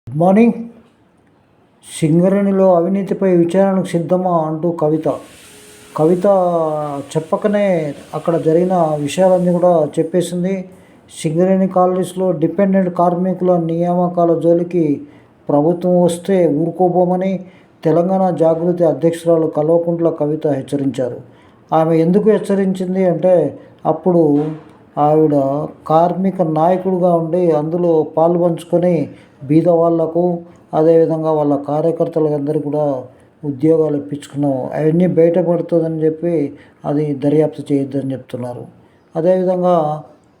Good morning. సింగరేణిలో అవినీతిపై విచారణకు సిద్ధమా అంటూ కవిత చెప్పకనే అక్కడ జరిగిన విషయాలన్నీ కూడా చెప్పేసింది. సింగరేణి కాలనీస్లో డిపెండెంట్ కార్మికుల నియామకాల జోలికి ప్రభుత్వం వస్తే ఊరుకోబోమని తెలంగాణ జాగృతి అధ్యక్షురాలు కల్వకుంట్ల కవిత హెచ్చరించారు. ఆమె ఎందుకు హెచ్చరించింది అంటే, అప్పుడు ఆవిడ కార్మిక నాయకుడిగా ఉండి అందులో పాలు పంచుకొని బీద వాళ్లకు, అదేవిధంగా వాళ్ళ కార్యకర్తలందరికీ కూడా ఉద్యోగాలు ఇప్పించుకున్నాం. అవన్నీ బయటపడుతుందని చెప్పి అది దర్యాప్తు చేయొద్దని చెప్తున్నారు. అదేవిధంగా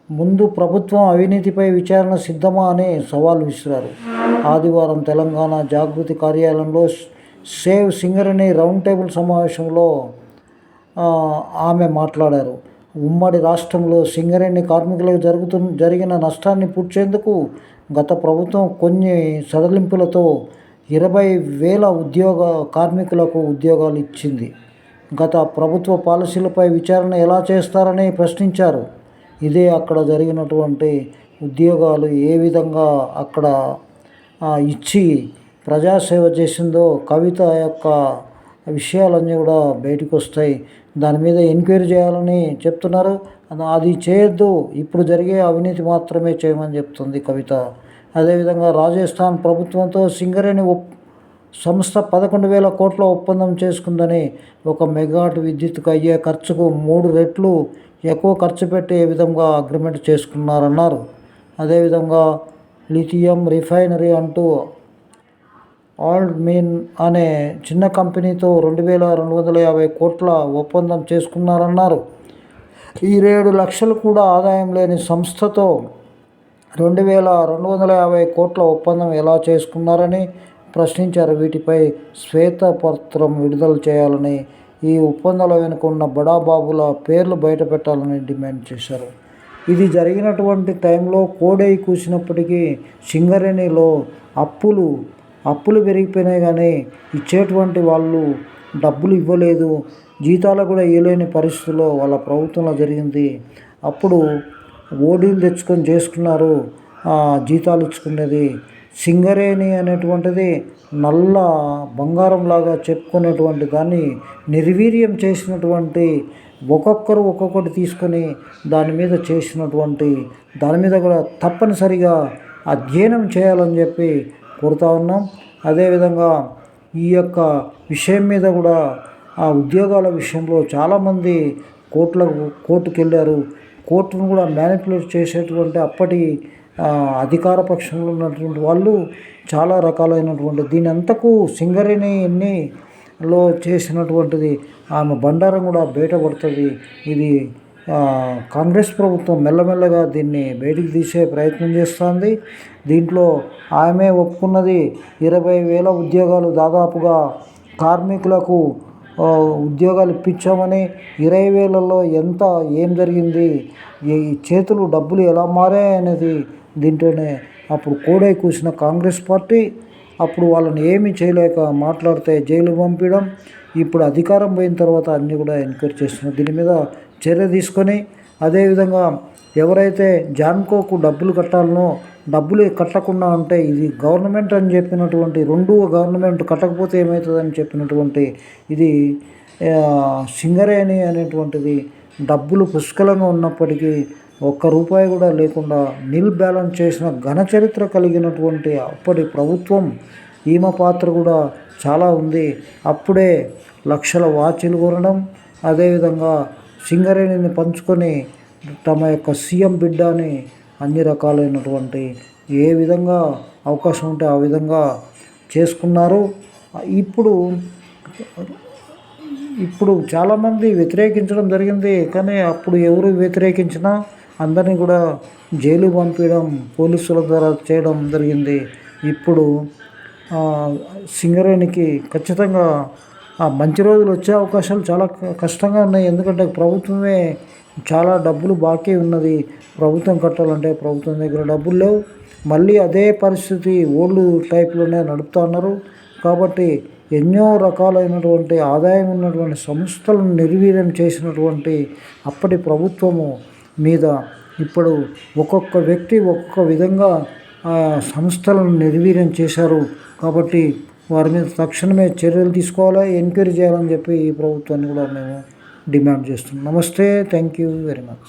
ముందు ప్రభుత్వం అవినీతిపై విచారణ సిద్ధమా అని సవాల్ విసిరారు. ఆదివారం తెలంగాణ జాగృతి కార్యాలయంలో సేవ్ సింగరేణి రౌండ్ టేబుల్ సమావేశంలో ఆమె మాట్లాడారు. ఉమ్మడి రాష్ట్రంలో సింగరేణి కార్మికులకు జరిగిన నష్టాన్ని పూడ్చేందుకు గత ప్రభుత్వం కొన్ని సడలింపులతో 20,000 కార్మికులకు ఉద్యోగాలు ఇచ్చింది. గత ప్రభుత్వ పాలసీలపై విచారణ ఎలా చేస్తారని ప్రశ్నించారు. ఇదే అక్కడ జరిగినటువంటి ఉద్యోగాలు ఏ విధంగా అక్కడ ఇచ్చి ప్రజాసేవ చేసిందో కవిత యొక్క విషయాలన్నీ కూడా బయటకు వస్తాయి. దాని మీద ఎంక్వైరీ చేయాలని చెప్తున్నారు. అది చేయొద్దు, ఇప్పుడు జరిగే అవినీతి మాత్రమే చేయమని చెప్తుంది కవిత. అదేవిధంగా రాజస్థాన్ ప్రభుత్వంతో సింగరేణి సంస్థ 11,000 కోట్ల ఒప్పందం చేసుకుందని, ఒక మెగావాట్ విద్యుత్కు అయ్యే ఖర్చుకు 3 రెట్లు ఎక్కువ ఖర్చు పెట్టే విధంగా అగ్రిమెంట్ చేసుకున్నారన్నారు. అదేవిధంగా లిథియం రిఫైనరీ అంటూ ఆల్డ్మీన్ అనే చిన్న కంపెనీతో 2,250 కోట్ల ఒప్పందం చేసుకున్నారన్నారు. 27 లక్షలు కూడా ఆదాయం లేని సంస్థతో 2,250 కోట్ల ఒప్పందం ఎలా చేసుకున్నారని ప్రశ్నించారు. వీటిపై శ్వేతపత్రం విడుదల చేయాలని, ఈ ఒప్పందాల వెనుక ఉన్న బడాబాబుల పేర్లు బయట పెట్టాలని డిమాండ్ చేశారు. ఇది జరిగినటువంటి టైంలో కోడై కూసినప్పటికీ సింగరేణిలో అప్పులు పెరిగిపోయినాయి, కానీ ఇచ్చేటువంటి వాళ్ళు డబ్బులు ఇవ్వలేదు. జీతాలు కూడా ఇవ్వలేని పరిస్థితుల్లో వాళ్ళ ప్రభుత్వంలో జరిగింది. అప్పుడు ఓడీలు తెచ్చుకొని చేసుకున్నారు జీతాలు ఇచ్చుకునేది. సింగరేణి అనేటువంటిది నల్ల బంగారంలాగా చెప్పుకునేటువంటి దాన్ని నిర్వీర్యం చేసినటువంటి, ఒక్కొక్కరు ఒక్కొక్కటి తీసుకొని దాని మీద చేసినటువంటి దాని మీద కూడా తప్పనిసరిగా అధ్యయనం చేయాలని చెప్పి కోరుతా ఉన్నాం. అదేవిధంగా ఈ యొక్క విషయం మీద కూడా ఆ ఉద్యోగాల విషయంలో చాలామంది కోర్టుకు వెళ్ళారు. కోర్టును కూడా మ్యానిపులేట్ చేసేటువంటి అప్పటి అధికార పక్షంలో ఉన్నటువంటి వాళ్ళు చాలా రకాలైనటువంటి దీని అంతకు సింగరేణిలో చేసినటువంటిది ఆమె బండారం కూడా బయటపడుతుంది. ఇది కాంగ్రెస్ ప్రభుత్వం మెల్లమెల్లగా దీన్ని బయటికి తీసే ప్రయత్నం చేస్తుంది. దీంట్లో ఆమె ఒప్పుకున్నది 20,000 ఉద్యోగాలు దాదాపుగా కార్మికులకు ఉద్యోగాలు ఇప్పించామని. 20,000లో ఏం జరిగింది, ఈ చేతులు డబ్బులు ఎలా మారాయి అనేది దీంట్లోనే అప్పుడు కోడై కూసిన కాంగ్రెస్ పార్టీ అప్పుడు వాళ్ళని ఏమీ చేయలేక మాట్లాడితే జైలు పంపించడం, ఇప్పుడు అధికారం పోయిన తర్వాత అన్నీ కూడా ఎంక్వైరీ చేస్తున్నారు. దీని మీద చర్య తీసుకొని, అదేవిధంగా ఎవరైతే జాన్కోకు డబ్బులు కట్టాలనో డబ్బులు కట్టకుండా ఉంటే, ఇది గవర్నమెంట్ అని చెప్పినటువంటి, రెండు గవర్నమెంట్ కట్టకపోతే ఏమవుతుందని చెప్పినటువంటి ఇది సింగరేణి అనేటువంటిది డబ్బులు పుష్కలంగా ఉన్నప్పటికీ ₹1 కూడా లేకుండా నిల్ బ్యాలెన్స్ చేసిన ఘన చరిత్ర కలిగినటువంటి అప్పటి ప్రభుత్వం. ఈమె పాత్ర కూడా చాలా ఉంది. అప్పుడే లక్షల వాచీలు కొనడం, అదేవిధంగా సింగరేణిని పంచుకొని తమ యొక్క సీఎం బిడ్డ అని అన్ని రకాలైనటువంటి ఏ విధంగా అవకాశం ఉంటే ఆ విధంగా చేసుకున్నారు. ఇప్పుడు చాలామంది వ్యతిరేకించడం జరిగింది, కానీ అప్పుడు ఎవరు వ్యతిరేకించినా అందరినీ కూడా జైలు పంపించడం, పోలీసుల ద్వారా చేయడం జరిగింది. ఇప్పుడు సింగరేణికి ఖచ్చితంగా మంచి రోజులు వచ్చే అవకాశాలు చాలా కష్టంగా ఉన్నాయి. ఎందుకంటే ప్రభుత్వమే చాలా డబ్బులు బాకీ ఉన్నది. ప్రభుత్వం కట్టాలంటే ప్రభుత్వం దగ్గర డబ్బులు లేవు. మళ్ళీ అదే పరిస్థితి ఓల్డ్ టైప్లోనే నడుపుతూ ఉన్నారు. కాబట్టి ఎన్నో రకాలైనటువంటి ఆదాయం ఉన్నటువంటి సంస్థలను నిర్వీర్యం చేసినటువంటి అప్పటి ప్రభుత్వము మీద ఇప్పుడు ఒక్కొక్క వ్యక్తి ఒక్కొక్క విధంగా సంస్థలను నిర్వీర్యం చేశారు. కాబట్టి వారి మీద తక్షణమే చర్యలు తీసుకోవాలి, ఎంక్వైరీ చేయాలని చెప్పి ఈ ప్రభుత్వాన్ని కూడా మేము డిమాండ్ చేస్తున్నాం. నమస్తే, థ్యాంక్ యూ వెరీ మచ్.